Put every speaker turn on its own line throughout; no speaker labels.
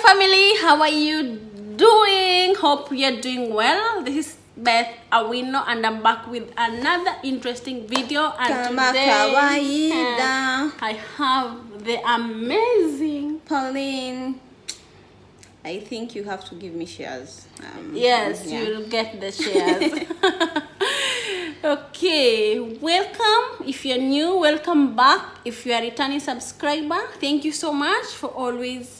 family, how are you doing? Hope you're doing well. This is Beth Awino and I'm back with another interesting video, and today I have the amazing
Pauline. I think you have to give me shares.
Yes, you'll get the shares. Okay, welcome. If you're new, welcome back. If you're a returning subscriber, thank you so much for always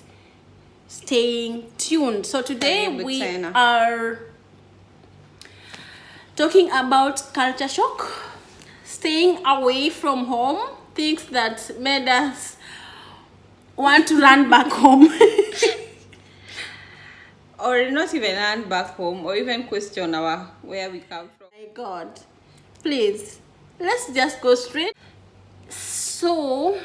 staying tuned. So today we are talking about culture shock, staying away from home, things that made us want to run back home.
Or not even run back home, or even question where we come from.
My God, please, let's just go straight. So,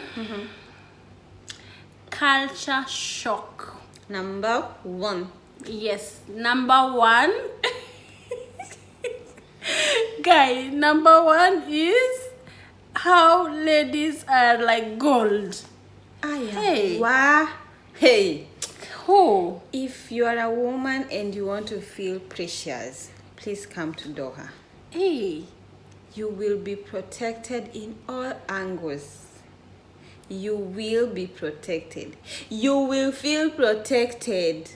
culture shock.
Number one.
Yes, number one. Guy, number one is how ladies are like gold.
Hey. Wow. Hey.
Who?
If you are a woman and you want to feel precious, please come to Doha.
Hey.
You will be protected in all angles. You will be protected. You will feel protected.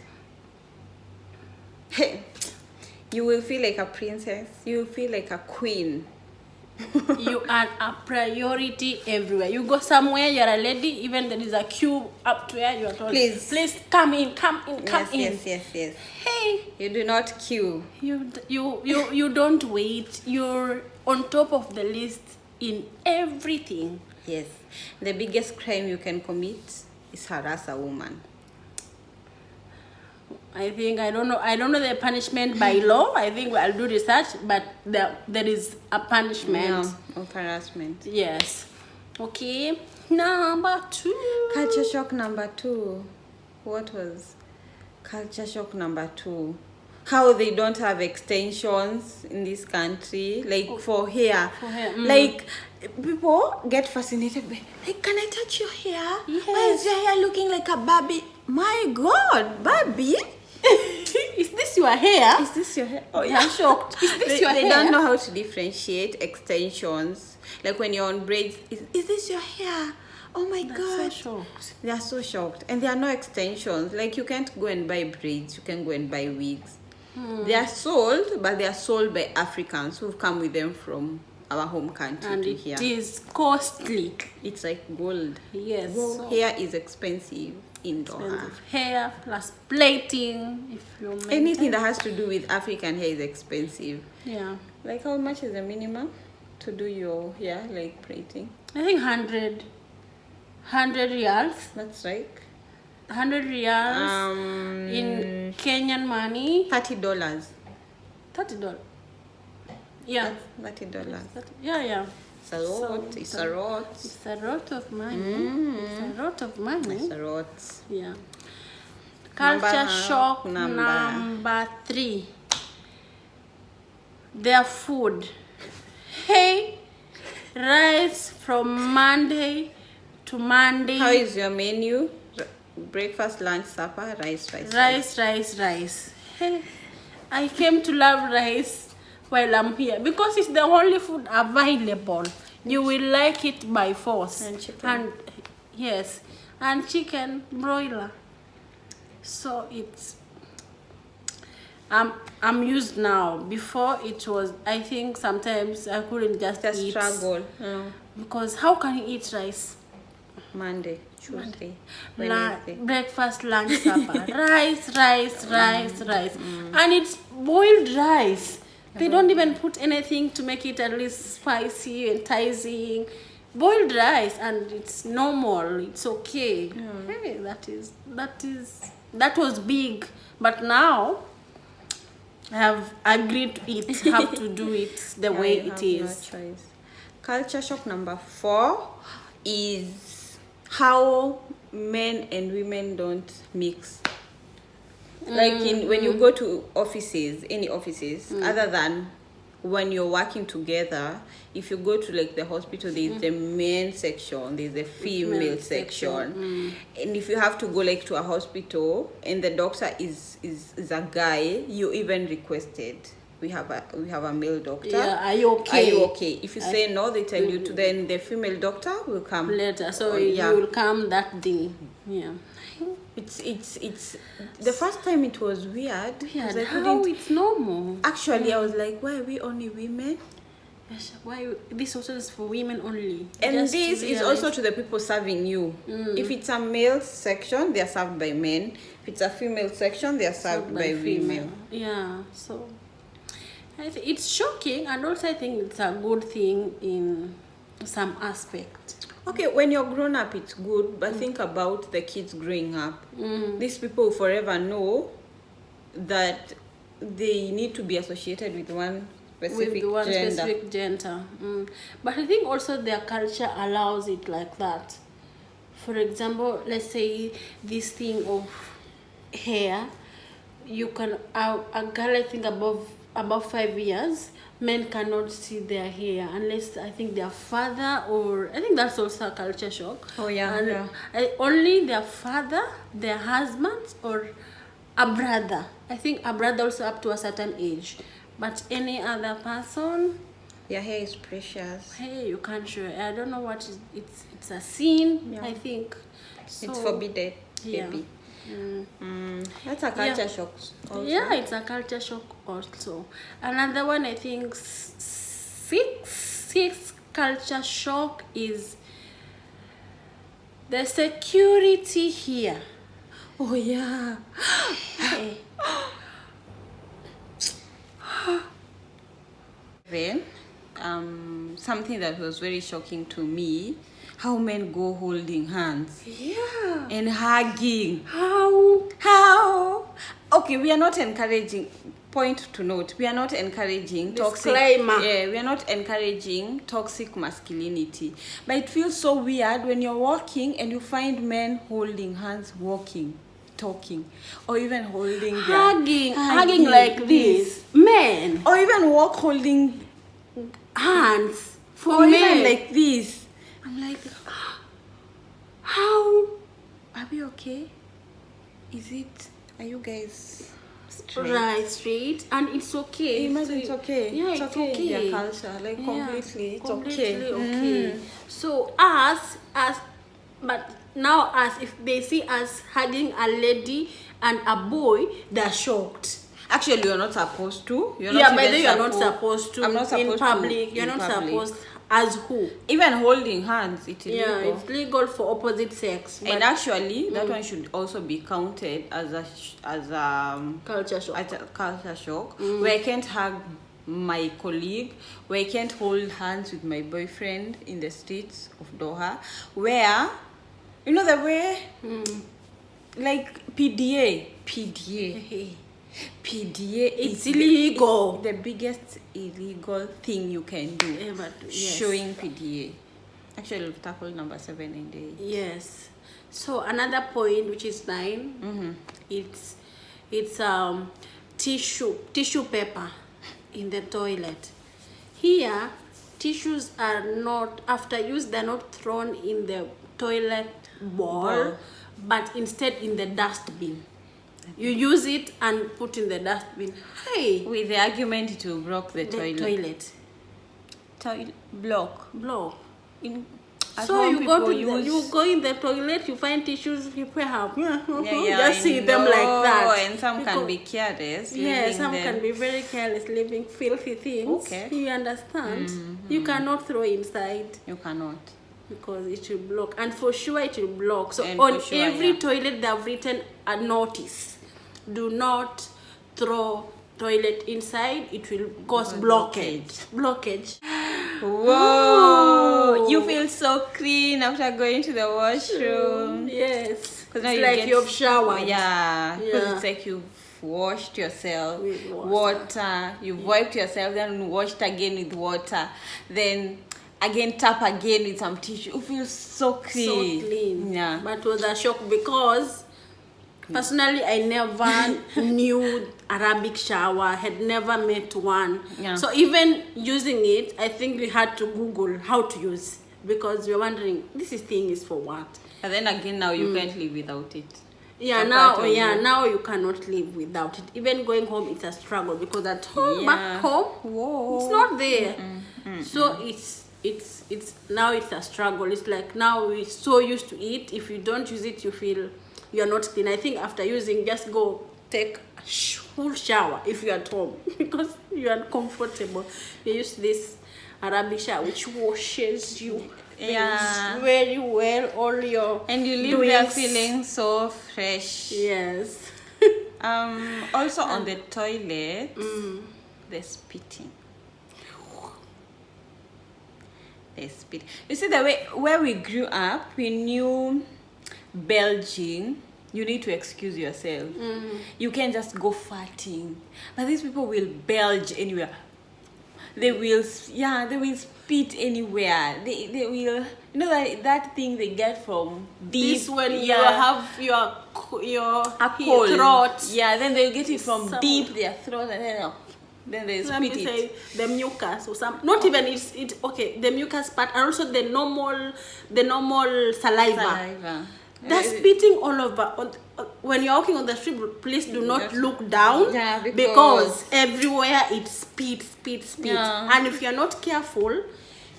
Hey. You will feel like a princess. You will feel like a queen.
You are a priority everywhere. You go somewhere, you're a lady, even there is a queue up to where you are told, please come in.
Yes.
Hey,
you do not queue.
You don't wait. You're on top of the list in everything.
Yes, the biggest crime you can commit is harass a woman.
I don't know the punishment by law. I think I'll do research, but there is a punishment
of harassment.
Yes. Okay. Number two.
Culture shock number two. What was culture shock number two? How they don't have extensions in this country, like for hair. Like people get fascinated by, like, can I touch your hair?
Yes.
Why is your hair looking like a Barbie? My God, Barbie.
Is this your hair?
Is this your hair?
Oh, yeah. I'm shocked. Is this your hair?
They don't know how to differentiate extensions. Like when you're on braids, is this your hair? Oh my God.
So shocked.
They are so shocked. And there are no extensions. Like you can't go and buy braids. You can go and buy wigs. They are sold, but they are sold by Africans who've come with them from our home country
and
to here.
It is costly.
It's like gold.
Yes.
So hair is expensive in Doha.
Hair plus plating. If you
anything that has to do with African hair is expensive.
Yeah.
Like how much is the minimum to do your hair, like plating?
I think 100 riyals.
That's right.
100 riyals in Kenyan money.
$30.
$30. Yeah.
$30.
Yeah.
It's a lot. It's a lot.
It's a lot of money. It's a lot of money.
It's a lot.
Yeah. Culture shock number three. Their food. Hey, rice from Monday to Monday.
How is your menu? Breakfast, lunch, supper, rice.
Hey, I came to love rice while I'm here because it's the only food available. You will like it by force.
And chicken.
And chicken broiler. So it's I'm used now. Before it was, I think sometimes I couldn't just eat.
Struggle.
Because how can you eat rice?
Monday, Tuesday, Wednesday.
Breakfast, lunch, supper. rice. And it's boiled rice. They don't even put anything to make it at least spicy, enticing. Boiled rice, and it's normal. It's okay. Hey, that was big. But now I have agreed to eat. Have to do it the way it is.
No choice. Culture shock number 4 is how men and women don't mix. Like when you go to offices, any offices, other than when you're working together, if you go to like the hospital, there's the male section, there's the female section. And if you have to go like to a hospital and the doctor is a guy, you even requested, we have a male doctor.
Yeah, are you okay?
Are you okay? If you say no, they tell you to, then the female doctor will come
later. So you will come that day. Yeah.
It's the first time it was weird.
Weird. How it's normal.
Actually, I was like, why are we only women?
Yes, why this also is for women only?
And just this is also to the people serving you. If it's a male section, they are served by men. If it's a female section, they are served by women.
Yeah, so it's shocking, and also I think it's a good thing in some aspect.
Okay, when you're grown up, it's good, but think about the kids growing up. These people forever know that they need to be associated with one specific
gender. But I think also their culture allows it like that. For example, let's say this thing of hair, you can a girl I think above 5 years, men cannot see their hair unless I think their father, or I think that's also a culture shock.
Oh yeah,
and only their father, their husband, or a brother. I think a brother also up to a certain age, but any other person,
their hair is precious.
Hey, you can't show. I don't know what it's a sin. I think so,
it's forbidden.
Yeah.
Maybe. That's a culture shock also.
Yeah, it's a culture shock also. Another one, I think sixth culture shock is the security here.
Oh yeah.
Hey.
Then something that was very shocking to me, how men go holding hands.
Yeah.
And hugging.
How?
Okay, we are not encouraging, point to note, we are not encouraging
Disclaimer.
we are not encouraging toxic masculinity. But it feels so weird when you're walking and you find men holding hands, walking, talking, or even holding
hugging like this. Men.
Or even walk holding
hands for
or
men.
Even like this.
I'm like, how?
Are we okay? Are you guys
straight? And it's okay.
It's okay.
Yeah, it's okay.
Their culture, like completely, it's okay.
So but now if they see us hugging a lady and a boy, they're shocked.
Actually, you're not supposed to.
You're not supposed to.
I'm not supposed
in public.
To.
You're not supposed. As who?
Even holding hands, it's illegal.
Yeah, it's legal for opposite sex.
And actually, that one should also be counted as a
culture shock.
As a culture shock, where I can't hug my colleague, where I can't hold hands with my boyfriend in the streets of Doha, where, you know the way, like PDA,
it's illegal.
The biggest illegal thing you can do.
Yeah, but yes.
Showing PDA. Actually, we've tackled number 7 and 8.
Yes. So another point, which is 9, it's tissue paper in the toilet. Here, tissues are not, after use, they're not thrown in the toilet bowl, but instead in the dustbin. You use it and put in the dustbin. Hey,
with the argument it will block the toilet. Block.
So you go in the toilet, you find tissues, people have just see them like that.
And some can be careless.
Yeah, some can be very careless, leaving filthy things. Okay. You understand? You cannot throw inside.
You cannot.
Because it will block, and for sure it will block. So on every toilet they have written a notice: do not throw toilet inside, it will cause blockage.
Whoa! You feel so clean after going to the washroom.
Yes,
because
it's like you've showered.
Yeah, because it's like you've washed yourself with water. You've wiped yourself, then washed again with water, then again tap again with some tissue. You feel so clean.
Yeah. But it was a shock because Personally, I never knew Arabic shower, had never met one.
Yeah.
So even using it, I think we had to Google how to use, because we were wondering, thing is for what?
And then again, now you can't live without it.
Yeah, now you cannot live without it. Even going home, it's a struggle, because at home, back home, it's not there. So it's now it's a struggle. It's like now we're so used to it. If you don't use it, you feel you're not clean. I think after using, just go take a full shower if you're at home because you're uncomfortable. You use this Arabic shower which washes you very well, all your
and you leave there feeling so fresh.
Yes.
Also on the toilet, the spitting. The spit. You see, the way where we grew up, we knew belching. You need to excuse yourself. You can't just go farting. But these people will belch anywhere. They will spit anywhere. They will, you know, that thing they get from deep.
This when you have your throat.
Yeah, then they get it from deep their throat, and then they spit it.
Say the mucus or some. Not even it. Okay, the mucus part, and also the normal saliva. That's spitting all over. When you're walking on the street, please do not look down, because everywhere it spit.
Yeah.
And if you're not careful,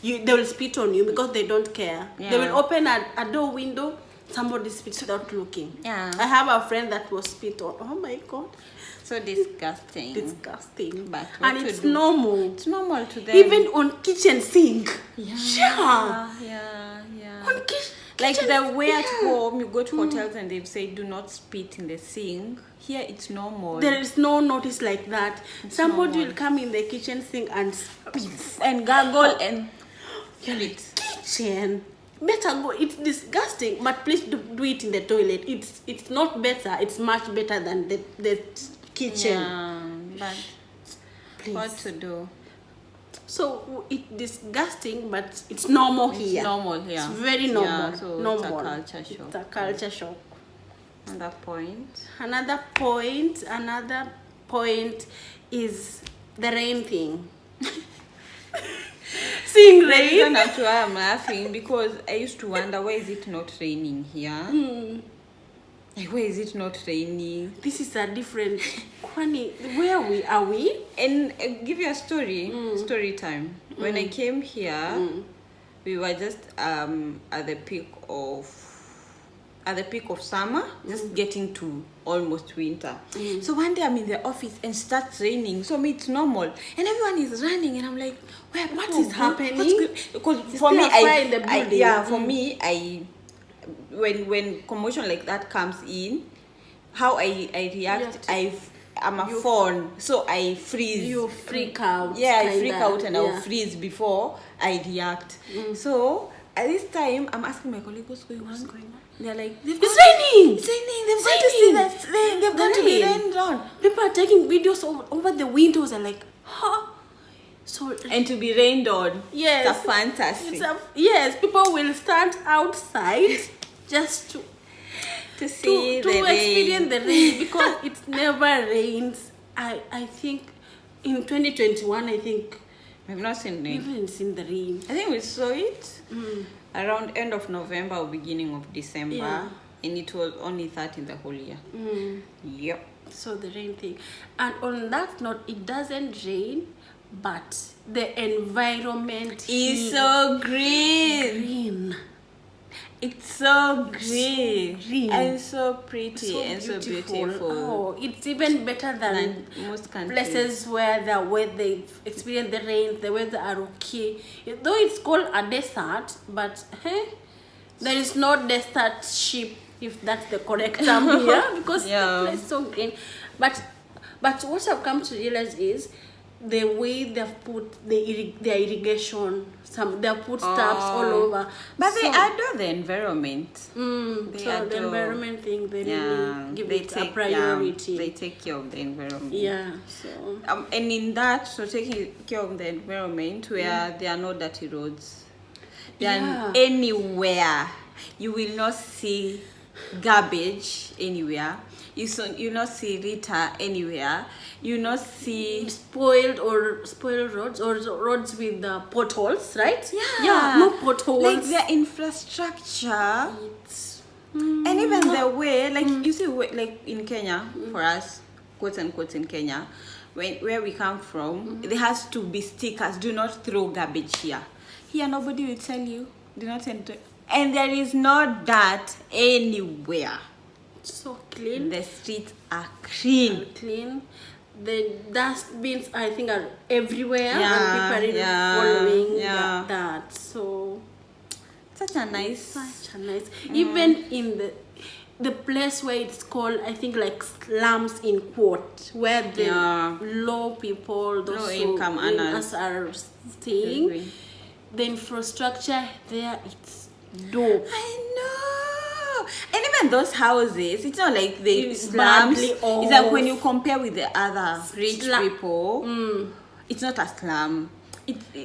they will spit on you because they don't care.
Yeah.
They will open a door window, somebody spits without looking.
Yeah.
I have a friend that was spit on. Oh my God.
So disgusting.
But
and
it's normal.
It's normal to them.
Even on kitchen sink.
Yeah.
On
like the way at home, you go to hotels and they say do not spit in the sink. Here it's normal.
There is no notice like that. Somebody
normal.
will come in the kitchen sink and spit
and gargle and spit.
Kitchen. Better go. It's disgusting, but please do it in the toilet. It's not better. It's much better than the kitchen.
Yeah, but
please.
What to do?
So it's disgusting, but it's normal here.
It's normal here.
It's very normal.
Yeah, so
normal.
It's a culture shock.
It's a culture shock. Another point is the rain thing. Seeing rain.
That's why I'm laughing, because I used to wonder, why is it not raining here? Like, why is it not raining?
This is a different. Where are we?
And give you a story time. When I came here, we were just at the peak of summer, just getting to almost winter. So one day I'm in the office and starts raining. So it's normal, and everyone is running, and I'm like, what is happening? Because for me, when commotion like that comes in, how I react, I'm a fawn, so I freeze.
You freak out.
Yeah, I freak out and I'll freeze before I react. So at this time, I'm asking my colleagues, what's going on? They're like,
it's raining.
It's raining. They've got to see that. They've got to be rained on.
People are taking videos over the windows and like, huh? So
and to be rained on.
Yes,
it's a fantasy.
Yes, people will stand outside just to
see
to experience the rain, because it never rains. I think in 2021, I think
we've not seen rain.
We haven't seen the rain.
I think we saw it around end of November or beginning of December, and it was only that in the whole year. Yep.
So the rain thing, and on that note, it doesn't rain, but the environment
is so green. It's so green and so pretty, so and so beautiful.
Oh, it's even better than
most countries.
Places where they experience the rain, the weather are okay. Though it's called a desert, but there is no desert sheep, if that's the correct term here, because the place is so green. But what I've come to realize is the way they've put their irrigation, they've put stuffs all over.
But they adore the environment.
The environment thing, they really give it a priority.
They take care of the environment.
Yeah. So
and in that, so taking care of the environment, where there are no dirty roads, anywhere you will not see garbage anywhere. you not see Rita anywhere. You not see
spoiled roads or roads with potholes, right?
yeah,
no potholes.
Like their infrastructure.
It's,
and even the way, like you see, like in Kenya, for us, quotes and quotes in Kenya, where we come from, there has to be stickers. Do not throw garbage here. Here, nobody will tell you. Do not enter. And there is no dirt anywhere.
So clean.
The streets are clean.
The dustbins, I think, are everywhere.
Yeah,
and people are following that. So
such a nice.
Even in the place where it's called, I think, like slums in quote, where the low people, those
low income earners
are staying. The infrastructure there, it's dope.
I know. And even those houses, it's not like they slums.
It's
like when you compare with the other rich people, it's not a slum.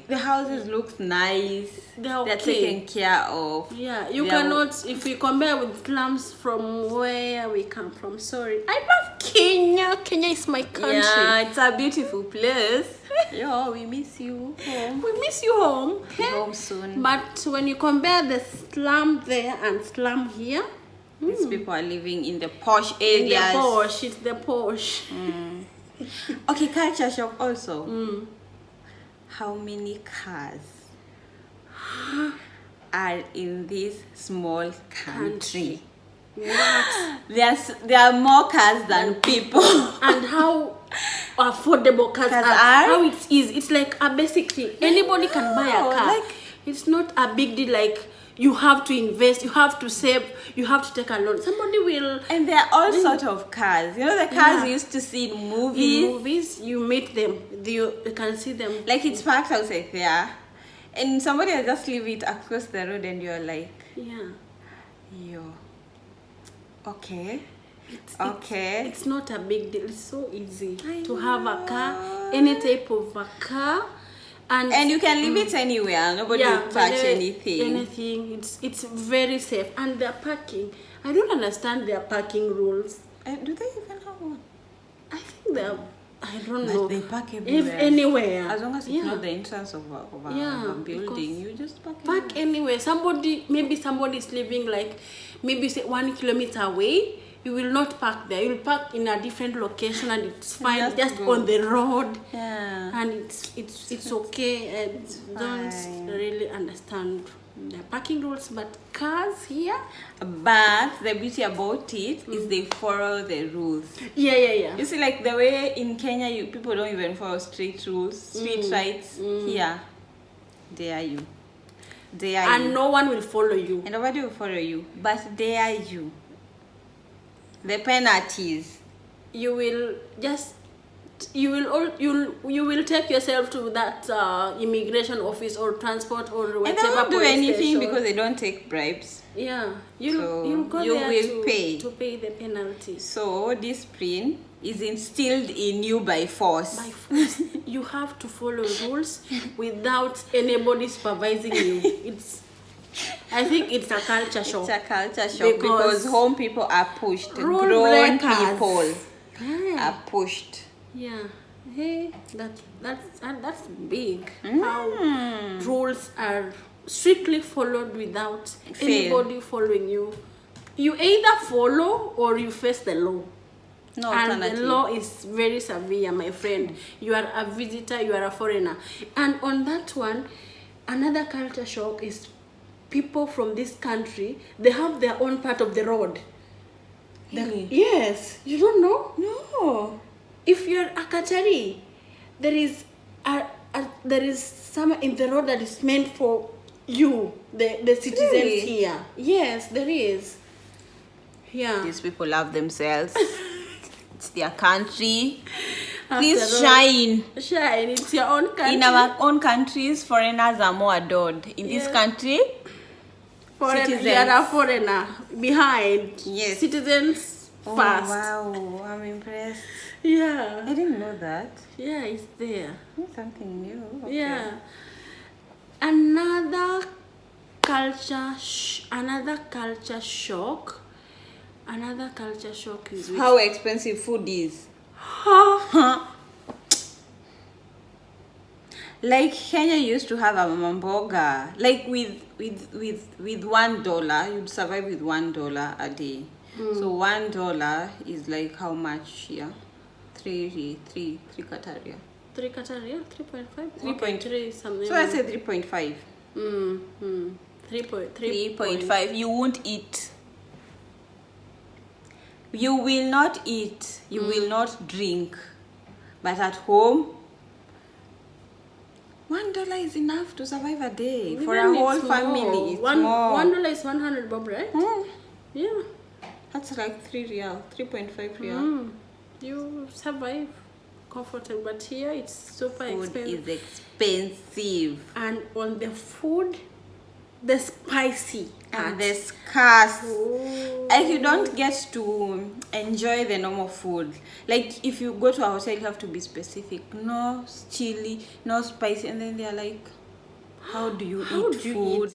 The houses look nice. They're taken care of.
Yeah, you cannot, if we compare with slums from where we come from. Sorry, I love Kenya. Kenya is my country.
Yeah, it's a beautiful place. Yo, we miss you home.
We miss you home.
Be home soon.
But when you compare the slum there and slum here,
these people are living in the posh areas.
It's the posh.
Okay, culture shock also. How many cars are in this small country?
What?
There are more cars than people.
And how affordable cars are. How it's easy. It's like a basic thing. Anybody can buy a car.
Like,
it's not a big deal. Like, you have to invest, you have to save, you have to take a loan. Somebody will.
And there are all sorts of cars. You know the cars you used to see in movies?
In movies, you meet them. You can see them.
Like it's parked outside there. And somebody will just leave it across the road and you're like, yo. Okay.
It's not a big deal. It's so easy to have a car, any type of a car. And you can leave it anywhere. Nobody will touch anything. It's very safe. And their parking, I don't understand their parking rules.
Do they even have one?
I think I don't know.
They park everywhere.
If anywhere.
As long as it's not the entrance of a building, you just
park anywhere. Maybe somebody is living like, maybe say 1 kilometer away. You will not park there. You will park in a different location, and it's fine. Just on the road, and it's okay. I don't really understand the parking rules, but cars here.
But the beauty about it is they follow the rules.
Yeah.
You see, like the way in Kenya, people don't even follow street rules, street rights. Here, dare you.
And no one will follow you.
And nobody will follow you, but dare you. The penalties. You will
take yourself to that immigration office or transport or whatever.
And they won't do anything because they don't take bribes.
Yeah, you'll go there to pay the penalty.
So discipline is instilled in you by force.
By force. You have to follow rules without anybody supervising you. I think it's a culture shock.
It's a culture shock because home people are pushed.
Grown
people are pushed.
Yeah. Hey, that's big. How rules are strictly followed without anybody following you. You either follow or you face the law.
No
and
alternative.
The law is very severe, my friend. You are a visitor, you are a foreigner. And on that one, another culture shock is people from this country, they have their own part of the road.
Really?
Yes. You don't know?
No.
If you're a Qatari, there is some in the road that is meant for you, the citizens here. Yes, there is. Yeah.
These people love themselves. It's their country. Please shine.
Shine. It's your own country.
In our own countries, foreigners are more adored. In this country,
citizens. You are a foreigner behind.
Yes.
Citizens first.
Wow, I'm impressed.
Yeah.
I didn't know that.
Yeah, it's there.
It's something new. Okay.
Yeah. Another culture shock. Another culture shock is
how expensive food is. Like Kenya used to have a mamboga. Like with $1, you'd survive with $1 a day. So $1 is like how much here? Three Kataria.
3 Kataria? 3.5?
3.3
something.
So I say 3.5.
3.5.
You won't eat. You will not eat. You will not drink. But at home, $1 is enough to survive a day. For a whole family. It's more.
$1 is 100 bob, right? Yeah.
That's like 3 real, 3.5 real.
You survive comfortable, but here it's super
Food
expensive.
is expensive.
And on the food, the spicy
And the scarce.
Oh.
Like you don't get to enjoy the normal food. Like if you go to a hotel, you have to be specific. No chili, no spicy. And then they're like, how do you eat food?